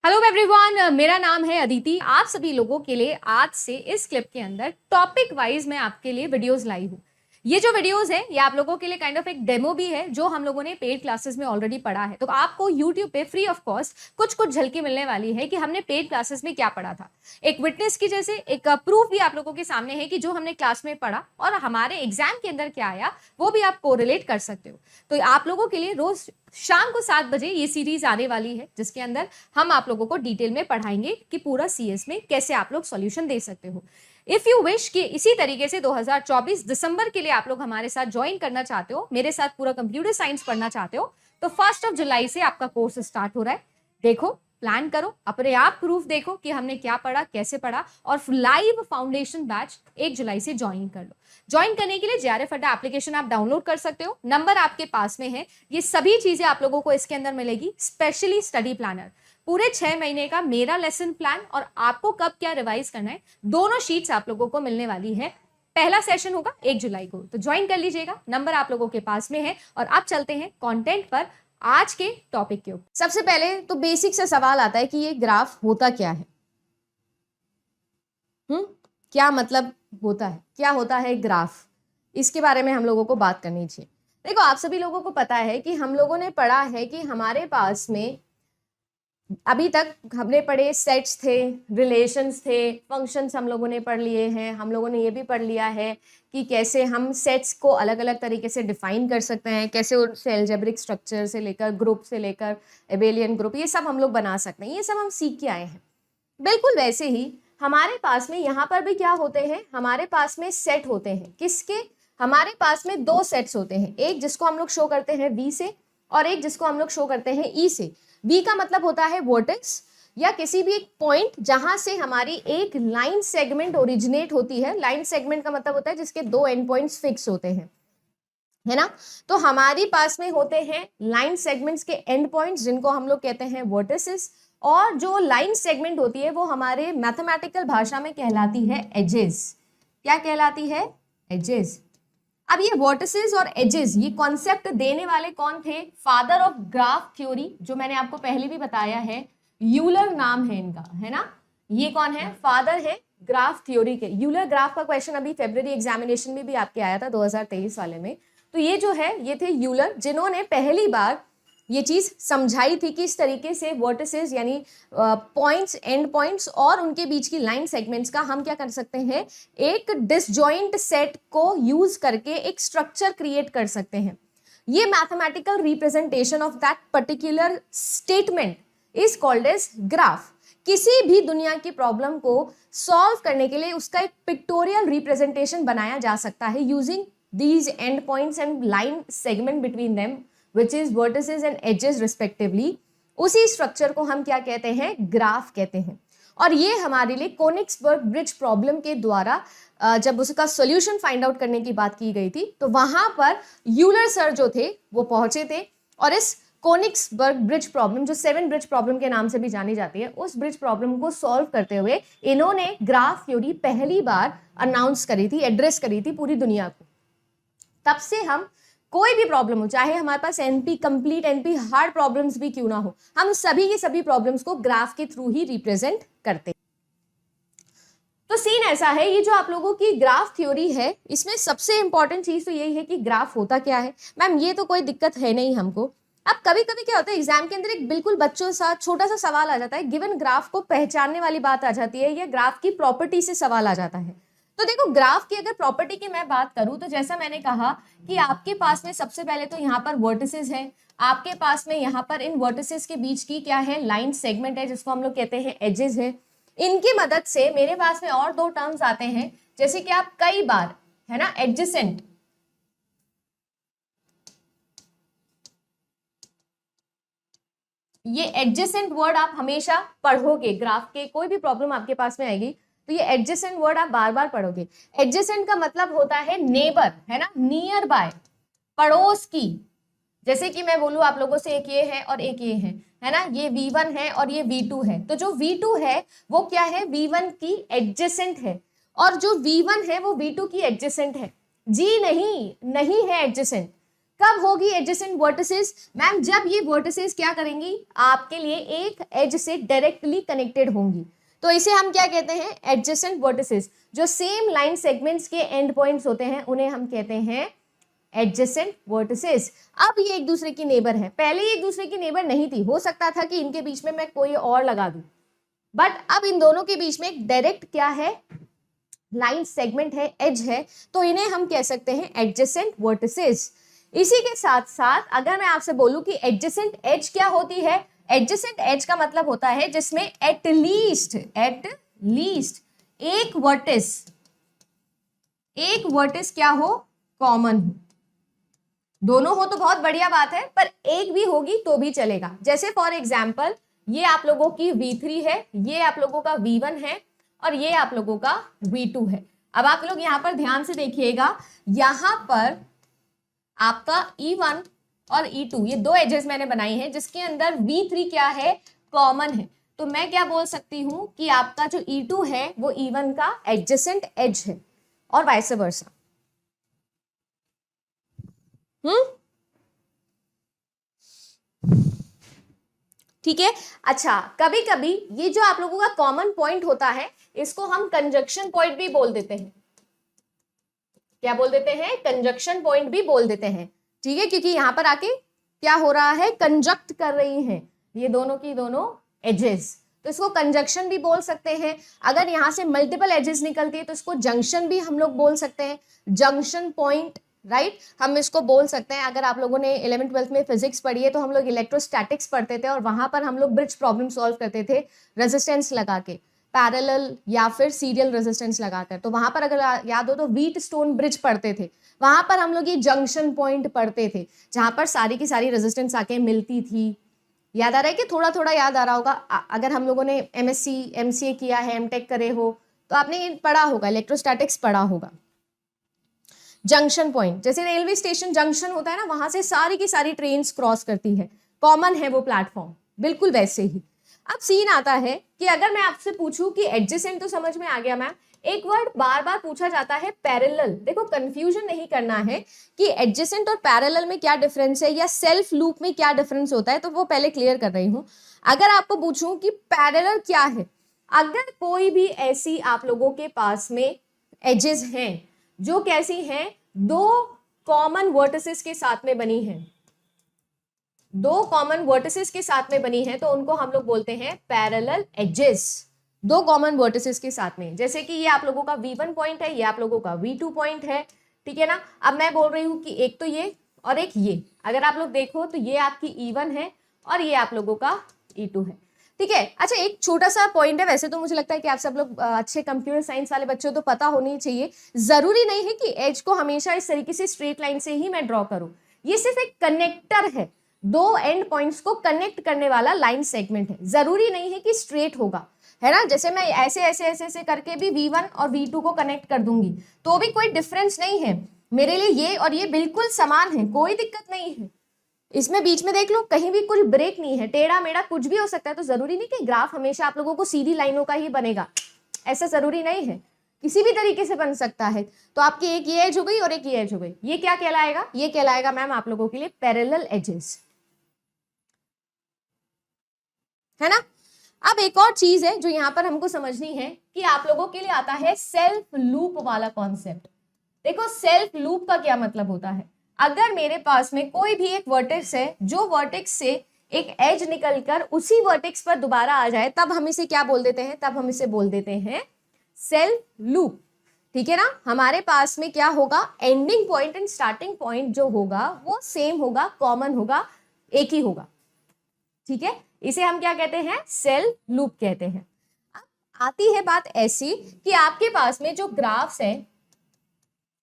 Hello everyone, मेरा नाम है अदिति। आप सभी लोगों के लिए आज से इस क्लिप के अंदर टॉपिक वाइज मैं आपके लिए वीडियोस लाई हूँ। ये जो वीडियोस है ये आप लोगों के लिए काइंड ऑफ एक डेमो भी है जो हम लोगों ने पेड क्लासेस में ऑलरेडी पढ़ा है। तो आपको यूट्यूब पे फ्री ऑफ कॉस्ट कुछ कुछ झलकी मिलने वाली है कि हमने पेड क्लासेस में क्या पढ़ा था। एक विटनेस की जैसे एक प्रूफ भी आप लोगों के सामने है कि जो हमने क्लास में पढ़ा और हमारे एग्जाम के अंदर क्या आया वो भी आप कोरिलेट कर सकते हो। तो आप लोगों के लिए रोज शाम को 7 बजे ये सीरीज आने वाली है जिसके अंदर हम आप लोगों को डिटेल में पढ़ाएंगे कि पूरा सीएस में कैसे आप लोग सॉल्यूशन दे सकते हो। इफ यू विश कि इसी तरीके से 2024 दिसंबर के लिए आप लोग हमारे साथ ज्वाइन करना चाहते हो, मेरे साथ पूरा कंप्यूटर साइंस पढ़ना चाहते हो, तो 1 जुलाई से आपका कोर्स स्टार्ट हो रहा है। देखो, प्लान करो, अपने आप प्रूफ देखो कि हमने क्या पढ़ा, कैसे पढ़ा, और लाइव फाउंडेशन बैच 1 जुलाई से ज्वाइन कर लो। ज्वाइन करने के लिए जेआरएफ अड्डा एप्लीकेशन आप डाउनलोड कर सकते हो, नंबर आपके पास में है। ये सभी चीजें आप लोगों को इसके अंदर मिलेगी, स्पेशली स्टडी प्लानर, पूरे 6 महीने का मेरा लेसन प्लान और आपको कब क्या रिवाइज करना है, दोनों शीट्स आप लोगों को मिलने वाली है। पहला सेशन होगा 1 जुलाई को, तो ज्वाइन कर लीजिएगा, नंबर आप लोगों के पास में है। और आप चलते हैं कंटेंट पर, आज के टॉपिक के ऊपर। सबसे पहले तो बेसिक से सवाल आता है कि ये ग्राफ होता क्या है। क्या मतलब होता है, क्या होता है ग्राफ, इसके बारे में हम लोगों को बात करनी चाहिए। देखो, आप सभी लोगों को पता है कि हम लोगों ने पढ़ा है कि हमारे पास में अभी तक हमने पढ़े सेट्स थे, रिलेशंस थे, फंक्शंस हम लोगों ने पढ़ लिए हैं। हम लोगों ने ये भी पढ़ लिया है कि कैसे हम सेट्स को अलग अलग तरीके से डिफाइन कर सकते हैं, कैसे उनसे एल्जेब्रिक स्ट्रक्चर से लेकर ग्रुप से लेकर एबेलियन ग्रुप, ये सब हम लोग बना सकते हैं। ये सब हम सीख के आए हैं। बिल्कुल वैसे ही हमारे पास में यहाँ पर भी क्या होते हैं, हमारे पास में सेट होते हैं। किसके? हमारे पास में 2 सेट्स होते हैं, एक जिसको हम लोग शो करते हैं V से और एक जिसको हम लोग शो करते हैं E से। V का मतलब होता है वर्टेक्स या किसी भी एक पॉइंट जहां से हमारी एक लाइन सेगमेंट ओरिजिनेट होती है। लाइन सेगमेंट का मतलब होता है जिसके 2 एंड पॉइंट्स फिक्स होते हैं, है ना। तो हमारी पास में होते हैं लाइन सेगमेंट्स के एंड पॉइंट्स जिनको हम लोग कहते हैं वर्टिसेस, और जो लाइन सेगमेंट होती है वो हमारे मैथमेटिकल भाषा में कहलाती है एजेस। क्या कहलाती है? एजेस। अब ये वर्टिसेस और एजेस, ये कॉन्सेप्ट देने वाले कौन थे? फादर ऑफ ग्राफ थ्योरी, जो मैंने आपको पहले भी बताया है, यूलर नाम है इनका, है ना। ये कौन है? फादर है ग्राफ थ्योरी के। यूलर ग्राफ का क्वेश्चन अभी फेब्रुअरी एग्जामिनेशन में भी आपके आया था 2023 वाले में। तो ये जो है ये थे यूलर, जिन्होंने पहली बार ये चीज समझाई थी कि इस तरीके से वर्टिसेस यानी पॉइंट्स, एंड पॉइंट्स और उनके बीच की लाइन सेगमेंट्स का हम क्या कर सकते हैं, एक डिसजॉइंट सेट को यूज करके एक स्ट्रक्चर क्रिएट कर सकते हैं। ये mathematical representation of that particular statement is called as graph. किसी भी दुनिया की प्रॉब्लम को सॉल्व करने के लिए उसका एक पिक्टोरियल रिप्रेजेंटेशन बनाया जा सकता है using these end points and line segment between them which is vertices and edges respectively। उसी स्ट्रक्चर को हम क्या कहते हैं? ग्राफ कहते हैं। और ये हमारे लिए कोनिग्सबर्ग ब्रिज प्रॉब्लम के द्वारा जब उसका सॉल्यूशन फाइंड आउट करने की बात की गई थी तो वहां पर यूलर सर जो थे वो पहुंचे थे, और इस कोनिग्सबर्ग ब्रिज प्रॉब्लम, जो 7 ब्रिज प्रॉब्लम के नाम से भी जानी जाती है, उस ब्रिज प्रॉब्लम को सॉल्व करते हुए इन्होंने ग्राफ थ्योरी पहली बार अनाउंस करी थी, एड्रेस करी थी पूरी दुनिया को। तब से हम कोई भी प्रॉब्लम हो, चाहे हमारे पास NP complete, NP hard problems भी क्यों ना हो, हम सभी के सभी प्रॉब्लम्स को ग्राफ के थ्रू ही रिप्रेजेंट करते हैं। तो सीन ऐसा है, ये जो आप लोगों की ग्राफ थ्योरी है, इसमें सबसे इंपॉर्टेंट चीज तो यही है कि ग्राफ होता क्या है। मैम ये तो कोई दिक्कत है नहीं हमको। अब कभी कभी क्या होता है, एग्जाम के अंदर एक बिल्कुल बच्चों के साथ छोटा सा सवाल आ जाता है, गिवन ग्राफ को पहचानने वाली बात आ जाती है, या ग्राफ की प्रॉपर्टी से सवाल आ जाता है। तो देखो, ग्राफ की अगर प्रॉपर्टी की मैं बात करूं तो जैसा मैंने कहा कि आपके पास में सबसे पहले तो यहाँ पर वर्टिसेस है, आपके पास में यहाँ पर इन वर्टिसेस के बीच की क्या है, लाइन सेगमेंट है जिसको हम लोग कहते हैं एजेस है। इनकी मदद से मेरे पास में और 2 टर्म्स आते हैं, जैसे कि आप कई बार, है ना, एडजेसेंट, ये एडजेसेंट वर्ड आप हमेशा पढ़ोगे, ग्राफ के कोई भी प्रॉब्लम आपके पास में आएगी तो ये एडजेसेंट वर्ड आप बार बार पढ़ोगे। एडजेसेंट का मतलब होता है नेबर, है ना, नियर बाय, पड़ोस की। जैसे कि मैं बोलूं आप लोगों से, एक ये है और एक ये है ना, ये V1 है और ये V2 है, तो जो V2 है वो क्या है, V1 की एडजेसेंट है, और जो V1 है वो V2 की एडजेसेंट है। जी नहीं, नहीं है एडजेसेंट। कब होगी एडजेसेंट वर्टिसेस? मैम जब ये वर्टिसेस क्या करेंगी, आपके लिए एक एज से डायरेक्टली कनेक्टेड होंगी, तो इसे हम क्या कहते हैं, एडजेसेंट वर्टिसेस। जो सेम लाइन सेगमेंट्स के एंड पॉइंट्स होते हैं उन्हें हम कहते हैं एडजेसेंट वर्टिसेस। अब ये एक दूसरे की नेबर है, पहले ये एक दूसरे की नेबर नहीं थी, हो सकता था कि इनके बीच में मैं कोई और लगा दूं, बट अब इन दोनों के बीच में एक डायरेक्ट क्या है, लाइन सेगमेंट है, एज है, तो इन्हें हम कह सकते हैं एडजेसेंट वर्टिसेस। इसी के साथ साथ अगर मैं आपसे बोलूं कि एडजेसेंट एज क्या होती है, एडजेसेंट एज का मतलब होता है जिसमें एट लीस्ट एक वर्टिस क्या हो, कॉमन हो। दोनों हो तो बहुत बढ़िया बात है, पर एक भी होगी तो भी चलेगा। जैसे फॉर एग्जाम्पल ये आप लोगों की V3 है, ये आप लोगों का V1 है, और ये आप लोगों का V2 है। अब आप लोग यहां पर ध्यान से देखिएगा, यहां पर आपका E1 और E2 ये दो एजेस मैंने बनाई हैं जिसके अंदर V3 क्या है, कॉमन है। तो मैं क्या बोल सकती हूं कि आपका जो E2 है वो E1 का एडजेसेंट एज है, और वाइस वर्सा। ठीक है। अच्छा, कभी कभी ये जो आप लोगों का कॉमन पॉइंट होता है इसको हम कंजक्शन पॉइंट भी बोल देते हैं। क्या बोल देते हैं, कंजक्शन पॉइंट भी बोल देते हैं। ठीक है, क्योंकि यहां पर आके क्या हो रहा है, कंजक्ट कर रही हैं ये दोनों की दोनों एजेस, तो इसको कंजक्शन भी बोल सकते हैं। अगर यहां से मल्टीपल एजेस निकलती है तो इसको जंक्शन भी हम लोग बोल सकते हैं, जंक्शन पॉइंट, राइट, हम इसको बोल सकते हैं। अगर आप लोगों ने 11th 12th में फिजिक्स पढ़ी है तो हम लोग इलेक्ट्रोस्टैटिक्स पढ़ते थे और वहां पर हम लोग ब्रिज प्रॉब्लम सॉल्व करते थे रेजिस्टेंस लगा के, पैरेलल या फिर सीरियल रेजिस्टेंस लगाकर। तो वहां पर अगर याद हो तो व्हीट स्टोन ब्रिज पढ़ते थे, वहां पर हम लोग ये जंक्शन पॉइंट पढ़ते थे जहां पर सारी की सारी रेजिस्टेंस आके मिलती थी। याद आ रहा है कि थोड़ा थोड़ा याद आ रहा होगा? अगर हम लोगों ने MSc MCA किया है, MTech करे हो तो आपने ये पढ़ा होगा, इलेक्ट्रोस्टैटिक्स पढ़ा होगा। जंक्शन पॉइंट जैसे रेलवे स्टेशन जंक्शन होता है ना, वहां से सारी की सारी ट्रेन्स क्रॉस करती है, कॉमन है वो प्लेटफॉर्म, बिल्कुल वैसे ही। अब सीन आता है कि अगर मैं आपसे पूछूं कि एडजेसेंट तो समझ में आ गया मैम, एक वर्ड बार बार पूछा जाता है पैरेलल। देखो कंफ्यूजन नहीं करना है कि एडजेसेंट और पैरेलल में क्या डिफरेंस है या सेल्फ लूप में क्या डिफरेंस होता है, तो वो पहले क्लियर कर रही हूं। अगर आपको पूछूं कि पैरेलल क्या है, अगर कोई भी ऐसी आप लोगों के पास में एजेस हैं जो कैसी हैं, दो कॉमन वर्टिसेस के साथ में बनी है, दो कॉमन वर्टिसेस के साथ में बनी है, तो उनको हम लोग बोलते हैं पैरेलल एजेस। दो कॉमन वर्टिसेस के साथ में, जैसे कि ये आप लोगों का V1 पॉइंट है, ये आप लोगों का V2 पॉइंट है, ठीक है ना। अब मैं बोल रही हूं कि एक तो ये और एक ये, अगर आप लोग देखो तो ये आपकी E1 है और ये आप लोगों का E2 है, ठीक है। अच्छा, एक छोटा सा पॉइंट है, वैसे तो मुझे लगता है कि आप सब लोग अच्छे कंप्यूटर साइंस वाले बच्चों तो पता होनी चाहिए, जरूरी नहीं है कि एज को हमेशा इस तरीके से स्ट्रेट लाइन से ही मैं ड्रॉ करूं। ये सिर्फ एक कनेक्टर है, दो एंड पॉइंट्स को कनेक्ट करने वाला लाइन सेगमेंट है, जरूरी नहीं है कि स्ट्रेट होगा, है ना। जैसे मैं ऐसे ऐसे ऐसे ऐसे करके भी V1 और V2 को कनेक्ट कर दूंगी तो भी कोई डिफरेंस नहीं है मेरे लिए, ये और ये बिल्कुल समान है, कोई दिक्कत नहीं है। इसमें बीच में देख लो, कहीं भी कोई ब्रेक नहीं है, टेढ़ा मेढ़ा कुछ भी हो सकता है। तो जरूरी नहीं कि ग्राफ हमेशा आप लोगों को सीधी लाइनों का ही बनेगा, ऐसा जरूरी नहीं है, किसी भी तरीके से बन सकता है। तो आपकी एक ये एज हो गई और एक ये एज हो गई, ये क्या कहलाएगा, ये कहलाएगा मैम आप लोगों के लिए पैरेलल एजेस, है ना। अब एक और चीज है जो यहां पर हमको समझनी है कि आप लोगों के लिए आता है सेल्फ लूप वाला कॉन्सेप्ट। देखो सेल्फ लूप का क्या मतलब होता है, अगर मेरे पास में कोई भी एक वर्टेक्स है, जो वर्टेक्स से एक एज निकलकर उसी वर्टेक्स पर दोबारा आ जाए, तब हम इसे क्या बोल देते हैं, तब हम इसे बोल देते हैं सेल्फ लूप, ठीक है ना। हमारे पास में क्या होगा, ending point and starting point जो होगा वो सेम होगा, कॉमन होगा, एक ही होगा, ठीक है। इसे हम क्या कहते हैं, सेल्फ लूप कहते हैं। अब आती है बात ऐसी कि आपके पास में जो ग्राफ्स हैं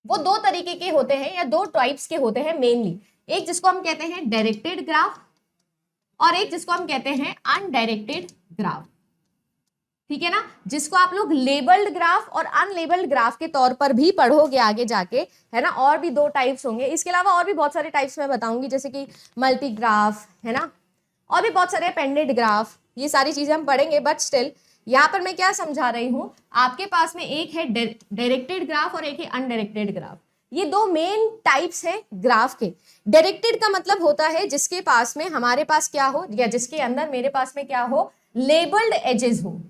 वो दो तरीके के होते हैं या दो टाइप्स के होते हैं मेनली, एक जिसको हम कहते हैं डायरेक्टेड ग्राफ और एक जिसको हम कहते हैं अनडायरेक्टेड ग्राफ, ठीक है ना। जिसको आप लोग लेबल्ड ग्राफ और अनलेबल्ड ग्राफ के तौर पर भी पढ़ोगे आगे जाके, है ना। और भी दो टाइप्स होंगे, इसके अलावा और भी बहुत सारे टाइप्स मैं बताऊंगी, जैसे कि मल्टी ग्राफ, है ना, और भी बहुत सारे अपेंडेड ग्राफ, ये सारी चीजें हम पढ़ेंगे। बट स्टिल यहाँ पर मैं क्या समझा रही हूँ, आपके पास में एक है डायरेक्टेड ग्राफ और एक है अनडायरेक्टेड ग्राफ। ये दो मेन टाइप्स हैं ग्राफ के। डायरेक्टेड का मतलब होता है जिसके पास में हमारे पास क्या हो, या जिसके अंदर मेरे पास में क्या हो, लेबल्ड एजेस हो।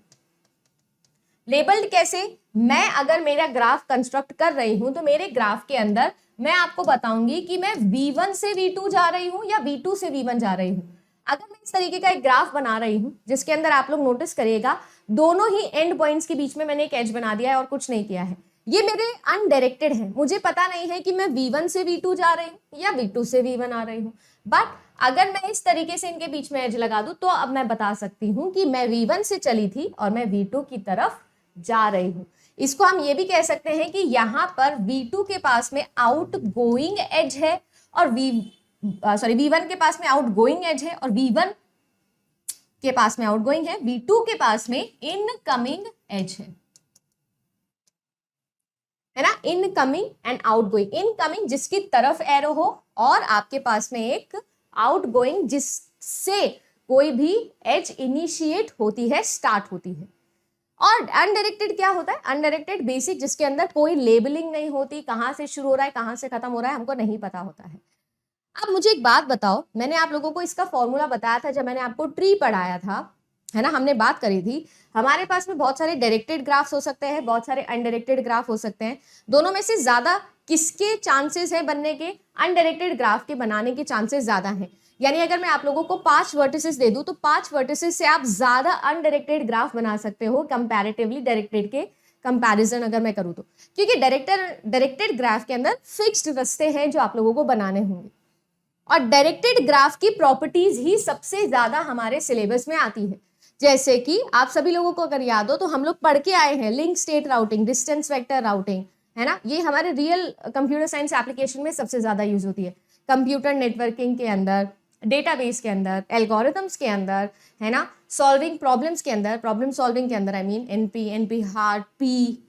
लेबल्ड कैसे, मैं अगर मेरा ग्राफ कंस्ट्रक्ट कर रही हूं तो मेरे ग्राफ के अंदर मैं आपको बताऊंगी कि मैं V1 से V2 जा रही हूं या V2 से V1 जा रही हूं। अगर मैं इस तरीके का एक ग्राफ बना रही हूं जिसके अंदर आप लोग नोटिस करिएगा दोनों ही एंड पॉइंट्स के बीच में मैंने एक एज बना दिया है और कुछ नहीं किया है, ये मेरे अनडायरेक्टेड है, मुझे पता नहीं है कि मैं V1 से V2 जा रही हूँ या V2 से V1 आ रही हूँ। बट अगर मैं इस तरीके से इनके बीच में एज लगा दूं तो अब मैं बता सकती हूँ कि मैं V1 से चली थी और मैं V2 की तरफ जा रही हूँ। इसको हम ये भी कह सकते हैं कि यहाँ पर V2 के पास में आउट गोइंग एज है और V1 के पास में आउट गोइंग एज है और V1 के पास में आउट गोइंग है, V2 के पास में इनकमिंग एज है ना, इनकमिंग एंड आउटगोइंग। इनकमिंग जिसकी तरफ एरो हो और आपके पास में एक आउटगोइंग जिससे कोई भी एज इनिशिएट होती है, स्टार्ट होती है। और अनडायरेक्टेड क्या होता है, अनडायरेक्टेड बेसिक जिसके अंदर कोई लेबलिंग नहीं होती, कहां से शुरू हो रहा है कहां से खत्म हो रहा है हमको नहीं पता होता है। अब मुझे एक बात बताओ, मैंने आप लोगों को इसका फॉर्मूला बताया था जब मैंने आपको ट्री पढ़ाया था, है ना, हमने बात करी थी हमारे पास में बहुत सारे डायरेक्टेड ग्राफ्स हो सकते हैं, बहुत सारे अनडायरेक्टेड ग्राफ हो सकते हैं। दोनों में से ज्यादा किसके चांसेस है बनने के, अनडायरेक्टेड ग्राफ के बनाने के चांसेस ज्यादा हैं। यानी अगर मैं आप लोगों को 5 वर्टिसेस दे दूं तो 5 वर्टिसेस से आप ज्यादा अनडायरेक्टेड ग्राफ बना सकते हो कंपैरेटिवली डायरेक्टेड के कंपैरिजन अगर मैं करूं तो, क्योंकि डायरेक्टेड ग्राफ के अंदर फिक्स्ड रास्ते हैं जो आप लोगों को बनाने होंगे और डायरेक्टेड ग्राफ की प्रॉपर्टीज ही सबसे ज्यादा हमारे सिलेबस में आती है। जैसे कि आप सभी लोगों को अगर याद हो तो हम लोग पढ़ के आए हैं link state routing, distance vector routing, है ना, ये हमारे रियल कंप्यूटर साइंस एप्लीकेशन में सबसे ज्यादा यूज होती है, कंप्यूटर नेटवर्किंग के अंदर, डेटाबेस के अंदर, एल्गोरिथम्स के अंदर, है ना, सॉल्विंग प्रॉब्लम्स के अंदर, प्रॉब्लम सॉल्विंग के अंदर, I mean NP hard,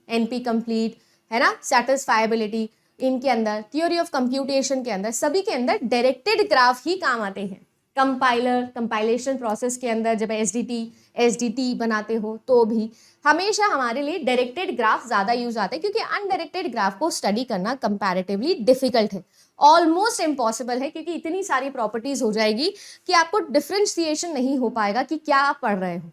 NP complete, है ना, सेटिस्फाइबिलिटी, इनके अंदर थ्योरी ऑफ कंप्यूटेशन के अंदर, सभी के अंदर डायरेक्टेड ग्राफ ही काम आते हैं। कंपाइलेशन प्रोसेस के अंदर जब एसडीटी बनाते हो तो भी हमेशा हमारे लिए डायरेक्टेड ग्राफ ज्यादा यूज आते हैं, क्योंकि अनडायरेक्टेड ग्राफ को स्टडी करना कंपैरेटिवली डिफिकल्ट है, ऑलमोस्ट इम्पॉसिबल है, क्योंकि इतनी सारी प्रॉपर्टीज हो जाएगी कि आपको डिफ्रेंशिएशन नहीं हो पाएगा कि क्या आप पढ़ रहे हो।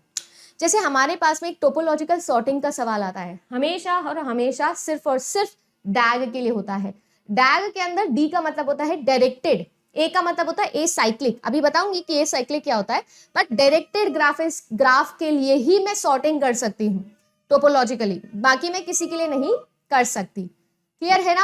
जैसे हमारे पास में एक टोपोलॉजिकल सॉर्टिंग का सवाल आता है, हमेशा और हमेशा सिर्फ और सिर्फ डैग के लिए होता है। डैग के अंदर डी का मतलब होता है डायरेक्टेड, ए का मतलब होता है ए साइक्लिक, अभी बताऊंगी कि ए साइक्लिक क्या होता है, बट डायरेक्टेड ग्राफ के लिए ही मैं सॉर्टिंग कर सकती हूँ टोपोलॉजिकली, बाकी मैं किसी के लिए नहीं कर सकती। क्लियर है ना।